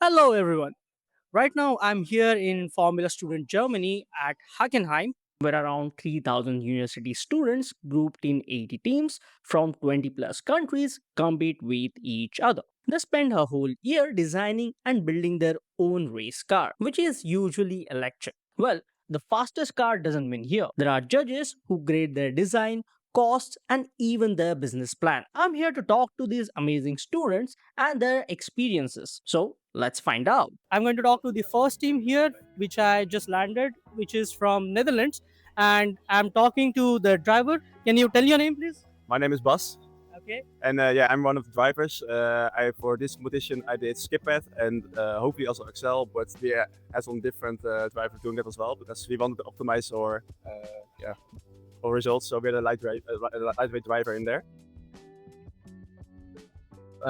Hello, everyone. Right now, I'm here in Formula Student Germany at Hackenheim, where around 3,000 university students, grouped in 80 teams from 20 plus countries, compete with each other. They spend a whole year designing and building their own race car, which is usually electric. Well, the fastest car doesn't win here. There are judges who grade their design, costs, and even their business plan. I'm here to talk to these amazing students and their experiences. So let's find out. I'm going to talk to the first team here, which I just landed, which is from Netherlands, and I'm talking to the driver. Can you tell your name, please? My name is Bas, Okay. and yeah, I'm one of the drivers. For this competition, I did skip path and hopefully also Excel, but we had some different drivers doing that as well because we wanted to optimize our results. So we had a lightweight driver in there.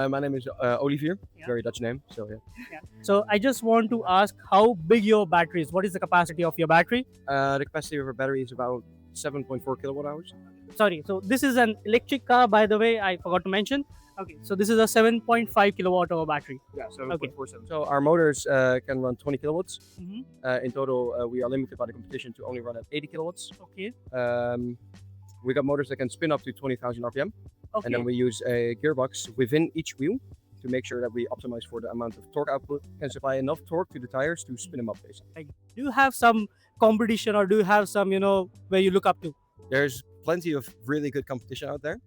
My name is Olivier, Yeah. very Dutch name. So yeah. Yeah. So I just want to ask how big your battery is. What is the capacity of your battery? The capacity of our battery is about 7.4 kilowatt hours. Sorry. So this is an electric car, by the way. I forgot to mention. Okay. So this is a 7.5 kilowatt hour battery. Yeah, 7.47. So our motors can run 20 kilowatts. Mhm. In total, we are limited by the competition to only run at 80 kilowatts. Okay. We got motors that can spin up to 20,000 RPM. Okay. And then we use a gearbox within each wheel to make sure that we optimize for the amount of torque output and supply enough torque to the tires to spin them up basically. Like, do you have some competition or do you have some, where you look up to? There's plenty of really good competition out there.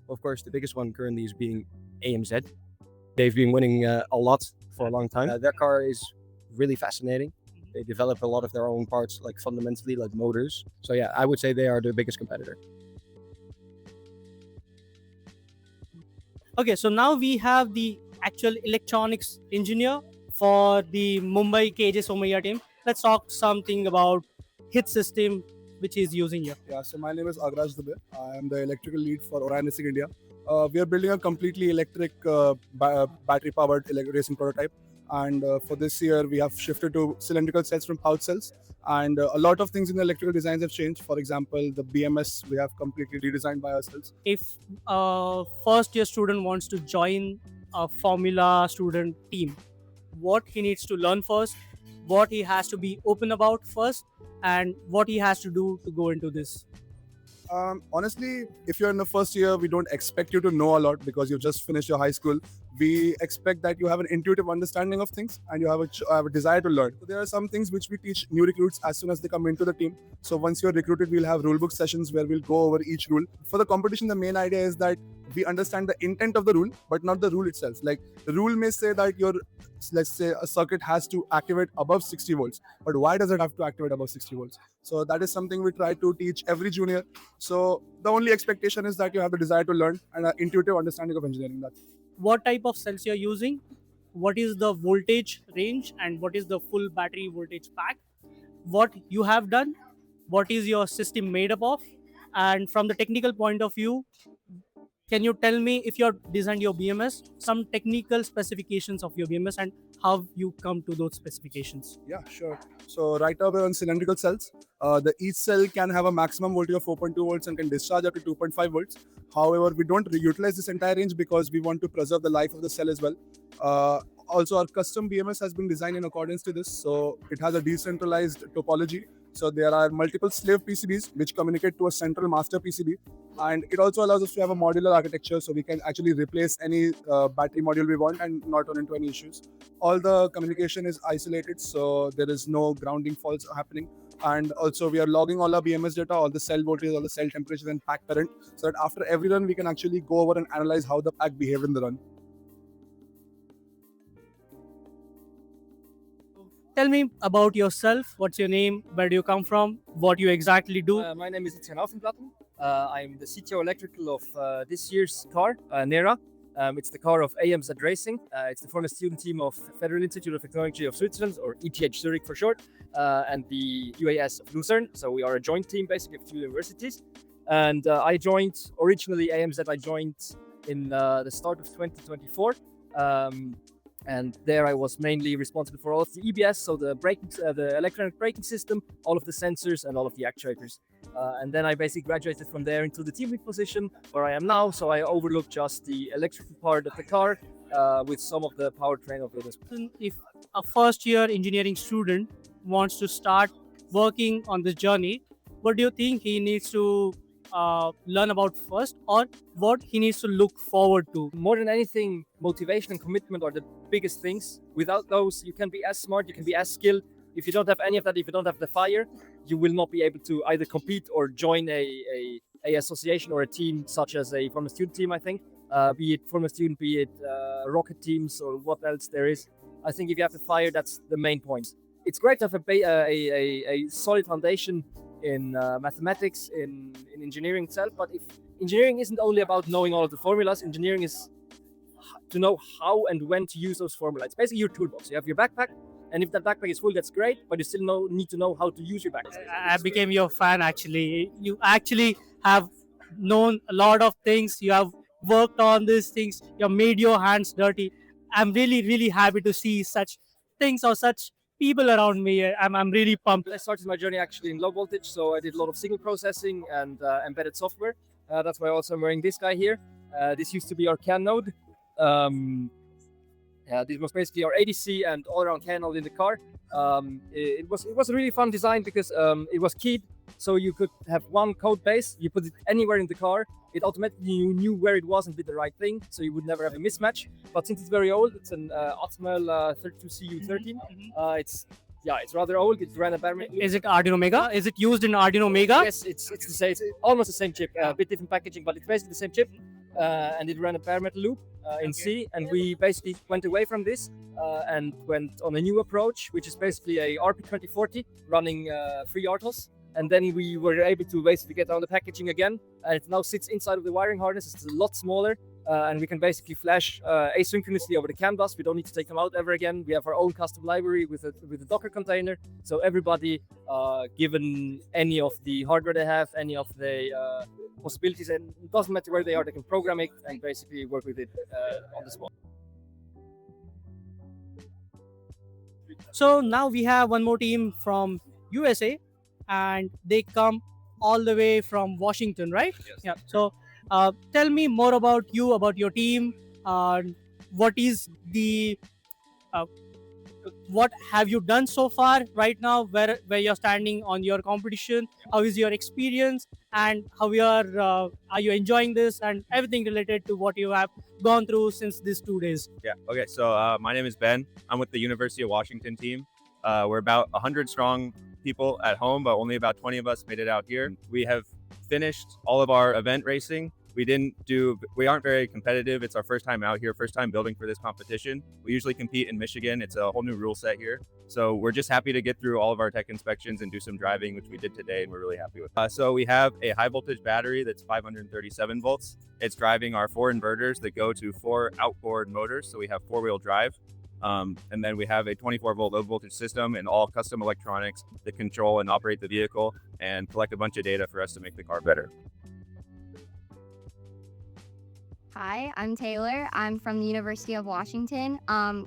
Of course, the biggest one currently is being AMZ. They've been winning a lot for a long time. Their car is really fascinating. They develop a lot of their own parts, like fundamentally, like motors. So yeah, I would say they are the biggest competitor. Okay, so now we have the actual electronics engineer for the Mumbai KJ Somaiya team. Let's talk something about his system which is using here. Yeah, so my name is Agraj Dubey. I am the electrical lead for Orion Racing India. We are building a completely electric battery-powered racing prototype. And for this year, we have shifted to cylindrical cells from pouch cells. And a lot of things in the electrical designs have changed. For example, the BMS we have completely redesigned by ourselves. If a first year student wants to join a Formula student team, what he needs to learn first, what he has to be open about first, and what he has to do to go into this. Honestly, if you're in the first year, we don't expect you to know a lot because you've just finished your high school. We expect that you have an intuitive understanding of things and you have a desire to learn. So there are some things which we teach new recruits as soon as they come into the team. So once you're recruited, we'll have rulebook sessions where we'll go over each rule. For the competition, the main idea is that we understand the intent of the rule, but not the rule itself. Like the rule may say that let's say a circuit has to activate above 60 volts, but why does it have to activate above 60 volts? So that is something we try to teach every junior. So the only expectation is that you have the desire to learn and an intuitive understanding of engineering. That. What type of cells you're using, what is the voltage range, and what is the full battery voltage pack, what you have done, what is your system made up of, and from the technical point of view, can you tell me if you're designed your BMS, some technical specifications of your BMS and how you come to those specifications? Yeah, sure. So right now we're on cylindrical cells. The each cell can have a maximum voltage of 4.2 volts and can discharge up to 2.5 volts. However, we don't utilize this entire range because we want to preserve the life of the cell as well. Also, our custom BMS has been designed in accordance to this. So it has a decentralized topology. So there are multiple slave PCBs which communicate to a central master PCB. And it also allows us to have a modular architecture so we can actually replace any battery module we want and not run into any issues. All the communication is isolated, so there is no grounding faults happening. And also we are logging all our BMS data, all the cell voltage, all the cell temperatures and pack current, so that after every run we can actually go over and analyze how the pack behaved in the run. Tell me about yourself. What's your name? Where do you come from? What you exactly do? My name is Etienne Affenplatten. I'm the CTO electrical of this year's car, Nera. It's the car of AMZ Racing. It's the former student team of Federal Institute of Technology of Switzerland, or ETH Zurich for short, and the UAS of Lucerne. So we are a joint team basically of two universities. And I joined, originally AMZ, I joined in the start of 2024. And there I was mainly responsible for all of the EBS, so the braking, the electronic braking system, all of the sensors and all of the actuators. And then I basically graduated from there into the team lead position where I am now. So I overlook just the electrical part of the car with some of the powertrain of it as well. If a first year engineering student wants to start working on this journey, what do you think he needs to learn about first, or what he needs to look forward to? More than anything, motivation and commitment are the biggest things. Without those, you can be as smart, you can be as skilled. If you don't have any of that, if you don't have the fire, you will not be able to either compete or join a association or a team such as a Formula Student team, I think. Be it Formula Student, be it rocket teams or what else there is. I think if you have the fire, that's the main point. It's great to have a solid foundation in mathematics, in engineering itself, but if engineering isn't only about knowing all of the formulas, engineering is to know how and when to use those formulas. It's basically your toolbox. You have your backpack, and if that backpack is full, that's great, but you still need to know how to use your backpack. I became your fan actually. You actually have known a lot of things. You have worked on these things. You have made your hands dirty. I'm really, really happy to see such things or such people around me. I'm really pumped. I started my journey actually in low voltage, so I did a lot of signal processing and embedded software. That's why also I'm wearing this guy here. This used to be our CAN node. This was basically our ADC and all-around CAN node in the car. It was a really fun design because it was keyed, so you could have one code base. You put it anywhere in the car. It automatically knew where it was and did the right thing, so you would never have a mismatch. But since it's very old, it's an Atmel 32CU13. It's rather old. It ran a bare metal. Is it Arduino Mega? Is it used in Arduino Mega? Yes, it's the same. It's almost the same chip. A bit different packaging, but it's basically the same chip. And it ran a bare metal loop in C. And we basically went away from this and went on a new approach, which is basically a RP2040 running 3 RTOS. And then we were able to basically get on the packaging again. And it now sits inside of the wiring harness. It's a lot smaller. And we can basically flash asynchronously over the CAN bus. We don't need to take them out ever again. We have our own custom library with a Docker container. So everybody, given any of the hardware they have, any of the possibilities, and it doesn't matter where they are, they can program it and basically work with it on the spot. So now we have one more team from USA, and they come all the way from Washington, right? Yes. Yeah. So tell me more about you, about your team. What is the what have you done so far right now, where you're standing on your competition? How is your experience, and how are you enjoying this, and everything related to what you have gone through since these 2 days? Yeah. Okay. So my name is Ben. I'm with the University of Washington team. We're about 100 strong people at home, but only about 20 of us made it out here. We have finished all of our event racing. We aren't very competitive. It's our first time out here, first time building for this competition. We usually compete in Michigan. It's a whole new rule set here. So we're just happy to get through all of our tech inspections and do some driving, which we did today, and we're really happy with it. So we have a high voltage battery that's 537 volts. It's driving our 4 inverters that go to 4 outboard motors. So we have 4-wheel drive. And then we have a 24-volt low voltage system and all custom electronics that control and operate the vehicle and collect a bunch of data for us to make the car better. Hi, I'm Taylor. I'm from the University of Washington.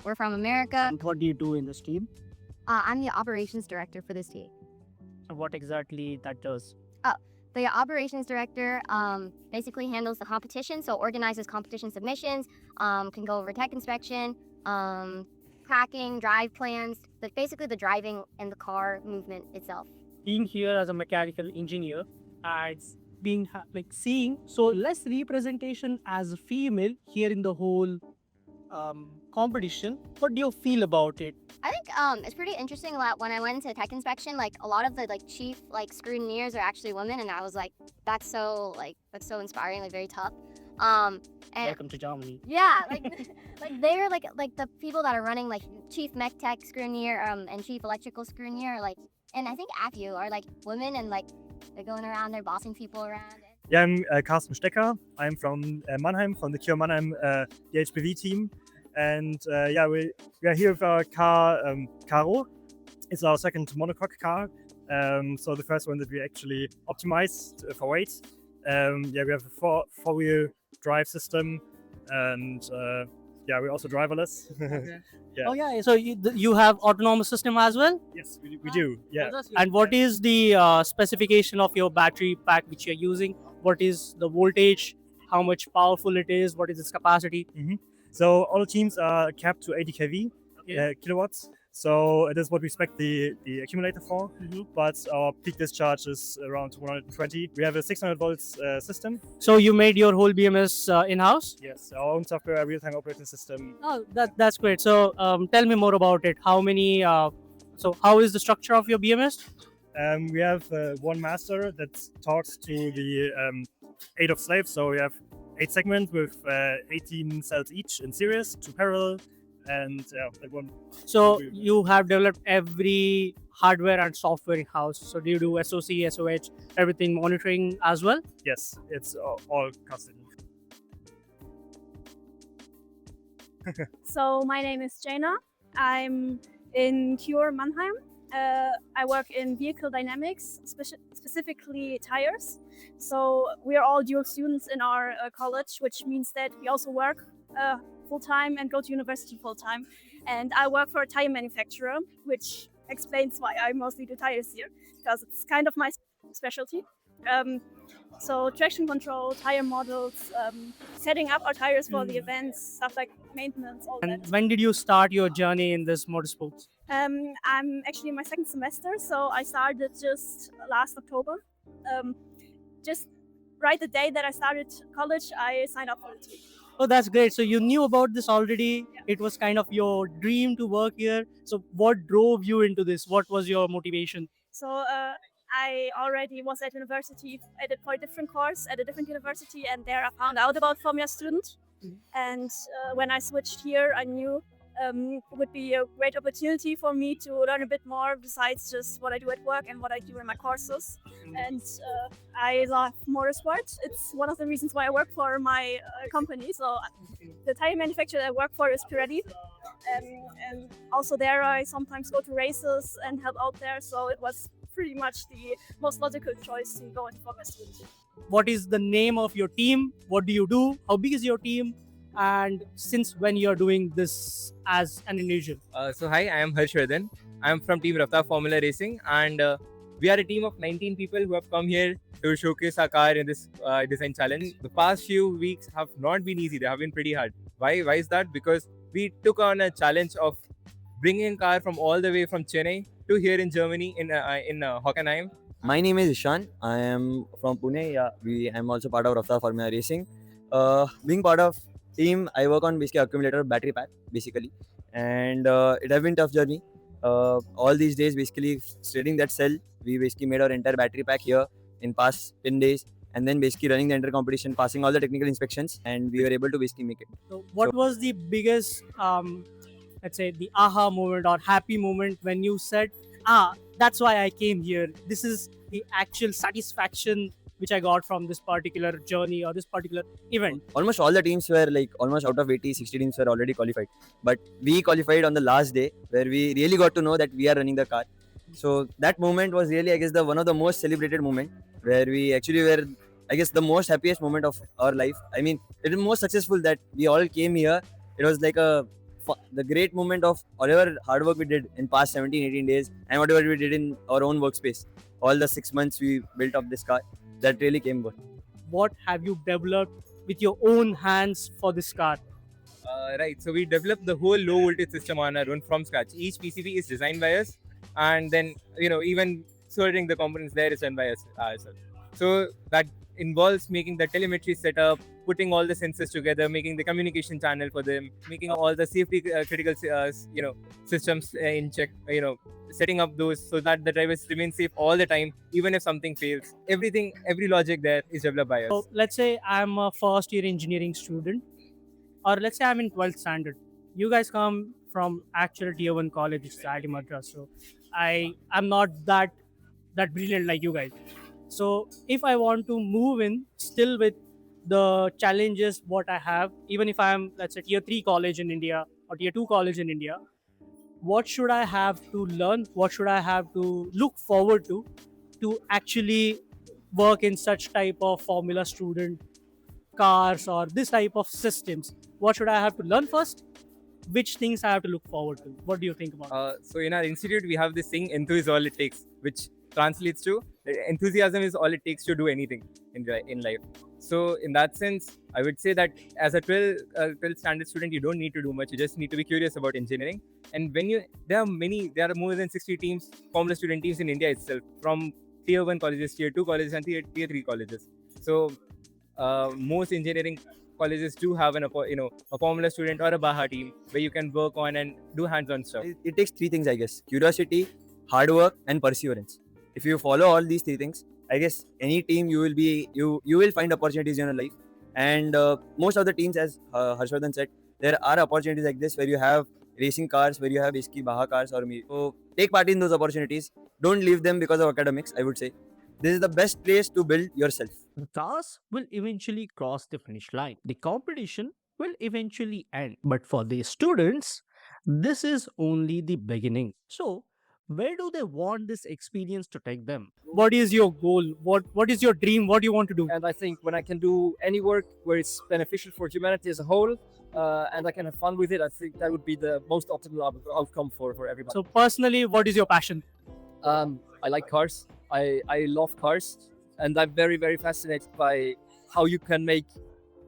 We're from America. And what do you do in this team? I'm the operations director for this team. And what exactly that does? The operations director basically handles the competition, so organizes competition submissions, can go over tech inspection, tracking, drive plans, but basically the driving and the car movement itself. Being here as a mechanical engineer and being seeing so less representation as a female here in the whole competition, what do you feel about it? I think it's pretty interesting that when I went into tech inspection, a lot of the chief scrutineers are actually women, and I was like, that's so inspiring, very tough. And Welcome to Germany. yeah, they're the people that are running chief mech tech scrutineer and chief electrical scrutineer and I think AFU are women, and they're going around, they're bossing people around. Yeah, I'm Carsten Stecker. I'm from Mannheim, from the Kia Mannheim the HPV team. And we are here with our car, Caro. It's our second monocoque car. So the first one that we actually optimized for weight. We have a four-wheel drive system, and we're also driverless. Okay. Yeah. Oh yeah, so you have autonomous system as well? Yes, we do. Yeah. And what is the specification of your battery pack which you're using? What is the voltage? How much powerful it is? What is its capacity? So all teams are capped to 80 kV kilowatts. So it is what we expect the accumulator for. But our peak discharge is around 120. We have a 600 volts system. So you made your whole BMS in-house? Yes, our own software, real-time operating system. Oh, that's great. So tell me more about it. How many? So how is the structure of your BMS? We have one master that talks to the 8 of slaves. So we have 8 segments with 18 cells each in series, 2 parallel, and like one. So you have developed every hardware and software in house. So do you do SOC, SOH, everything monitoring as well? Yes, it's all custom. So my name is Jaina. I'm in Cure Mannheim. I work in vehicle dynamics, specifically tires. So we are all dual students in our college, which means that we also work full-time and go to university full-time. And I work for a tire manufacturer, which explains why I mostly do tires here, because it's kind of my specialty. So traction control, tire models, setting up our tires for the events, stuff like maintenance, all And that. when did you start your journey in this motorsports? I'm actually in my second semester, so I started just last October. Just right the day that I started college, I signed up for the team. Oh, that's great. So you knew about this already. Yeah. It was kind of your dream to work here. So what drove you into this? What was your motivation? So I already was at university for a different course at a different university, and there I found out about Formula Student. And when I switched here, I knew it would be a great opportunity for me to learn a bit more besides just what I do at work and what I do in my courses. And I love motorsport. It's one of the reasons why I work for my company. So the tire manufacturer I work for is Pirelli. And also there I sometimes go to races and help out there. So it was pretty much the most logical choice to go into Formula Student. What is the name of your team? What do you do? How big is your team? And since when you're doing this as an individual? So hi, I am Harshvardhan. I am from Team Raftar Formula Racing, and we are a team of 19 people who have come here to showcase our car in this design challenge. The past few weeks have not been easy; they have been pretty hard. Why is that? Because we took on a challenge of bringing a car from all the way from Chennai to here in Germany in Hockenheim. My name is Ishan. I am from Pune. I'm also part of Raftar Formula Racing. Being part of team, I work on basically accumulator battery pack basically, and it has been tough journey. All these days, basically studying that cell, we basically made our entire battery pack here in past 10 days, and then basically running the entire competition, passing all the technical inspections, and we were able to basically make it. So what was the biggest, let's say, the aha moment or happy moment when you said, that's why I came here. This is the actual satisfaction which I got from this particular journey or this particular event. Almost all the teams were like almost out of 80, 60 teams were already qualified. But we qualified on the last day where we really got to know that we are running the car. So that moment was really, I guess, the one of the most celebrated moment where we actually were, I guess, the most happiest moment of our life. I mean, it was most successful that we all came here. It was like the great moment of whatever hard work we did in past 17, 18 days and whatever we did in our own workspace. All the 6 months we built up this car. That really came good. What have you developed with your own hands for this car? Right, so we developed the whole low voltage system on our own from scratch. Each PCB is designed by us, and then even soldering the components there is done by us ourselves. So that involves making the telemetry setup, putting all the sensors together, making the communication channel for them, making all the safety critical systems in check, setting up those so that the drivers remain safe all the time, even if something fails. Every logic there is developed by us. So let's say I'm a first year engineering student, or let's say I'm in 12th standard. You guys come from actual tier 1 college, which is IIT Madras. So I'm not that brilliant like you guys. So if I want to move in still with the challenges what I have, even if I'm, let's say, tier 3 college in India or tier 2 college in India, what should I have to learn? What should I have to look forward to actually work in such type of Formula Student cars or this type of systems? What should I have to learn first? Which things I have to look forward to? What do you think about it? So in our institute, we have this thing, enthusiasm all it takes, which translates to enthusiasm is all it takes to do anything in life. So in that sense, I would say that as a 12th standard student, you don't need to do much. You just need to be curious about engineering. And there are more than 60 teams, Formula student teams in India itself, from tier 1 colleges, tier 2 colleges, and tier 3 colleges. So most engineering colleges do have a Formula student or a Baha team where you can work on and do hands-on stuff. It takes three things, I guess: curiosity, hard work, and perseverance. If you follow all these three things, I guess any team you will find opportunities in your life. And most of the teams, as Harshvardhan said, there are opportunities like this where you have racing cars, where you have basically Baha cars or me. So take part in those opportunities. Don't leave them because of academics. I would say this is the best place to build yourself. The cars will eventually cross the finish line. The competition will eventually end. But for the students, this is only the beginning. So, where do they want this experience to take them? What is your goal? What is your dream? What do you want to do? And I think when I can do any work where it's beneficial for humanity as a whole, and I can have fun with it, I think that would be the most optimal outcome for everybody. So personally, what is your passion? I like cars. I love cars, and I'm very, very fascinated by how you can make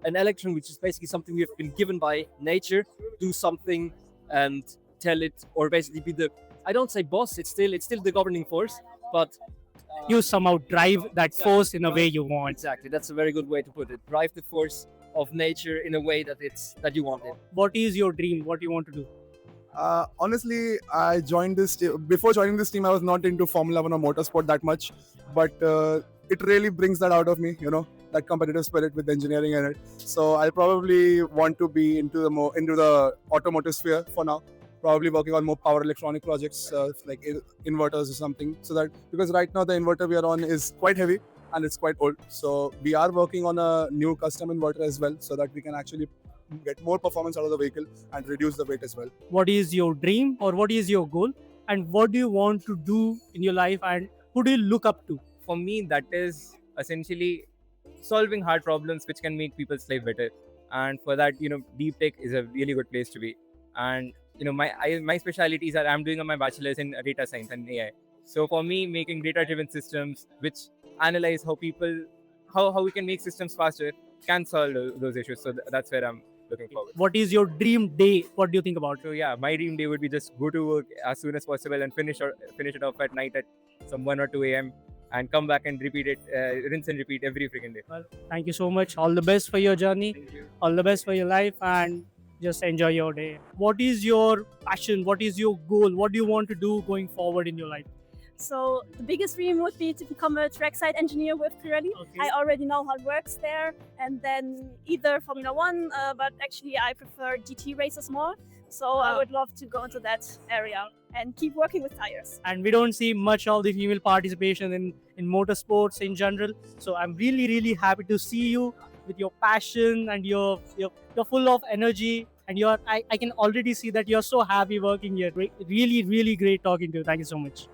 an electron, which is basically something we've been given by nature, do something and tell it, or basically be the, I don't say boss, it's still the governing force, but You somehow drive that force in a way you want. exactly, that's a very good way to put it. Drive the force of nature in a way that you want it. What is your dream? What do you want to do? Honestly, I joined this before joining this team. I was not into Formula One or motorsport that much, but it really brings that out of me. That competitive spirit with engineering in it. So I'll probably want to be into the automotive sphere for now. Probably working on more power electronic projects like inverters or something. So that, because right now the inverter we are on is quite heavy and it's quite old. So we are working on a new custom inverter as well, so that we can actually get more performance out of the vehicle and reduce the weight as well. What is your dream or what is your goal? And what do you want to do in your life and who do you look up to? For me, that is essentially solving hard problems which can make people's life better. And for that, deep tech is a really good place to be. And my specialities are, I'm doing my bachelor's in data science and AI. So for me, making data-driven systems which analyze how we can make systems faster can solve those issues. So that's where I'm looking forward. What is your dream day? What do you think about? So yeah, my dream day would be just go to work as soon as possible and finish it off at night at some 1 or 2 a.m. and come back and repeat it, rinse and repeat every freaking day. Well, thank you so much. All the best for your journey. Thank you. All the best for your life and just enjoy your day. What is your passion? What is your goal? What do you want to do going forward in your life? So the biggest dream would be to become a trackside engineer with Pirelli. Okay. I already know how it works there, and then either Formula One, but actually I prefer GT races more. So I would love to go into that area and keep working with tires. And we don't see much of the female participation in motorsports in general. So I'm really, really happy to see you with your passion and you're full of energy. And I can already see that you're so happy working here. Really, really great talking to you. Thank you so much.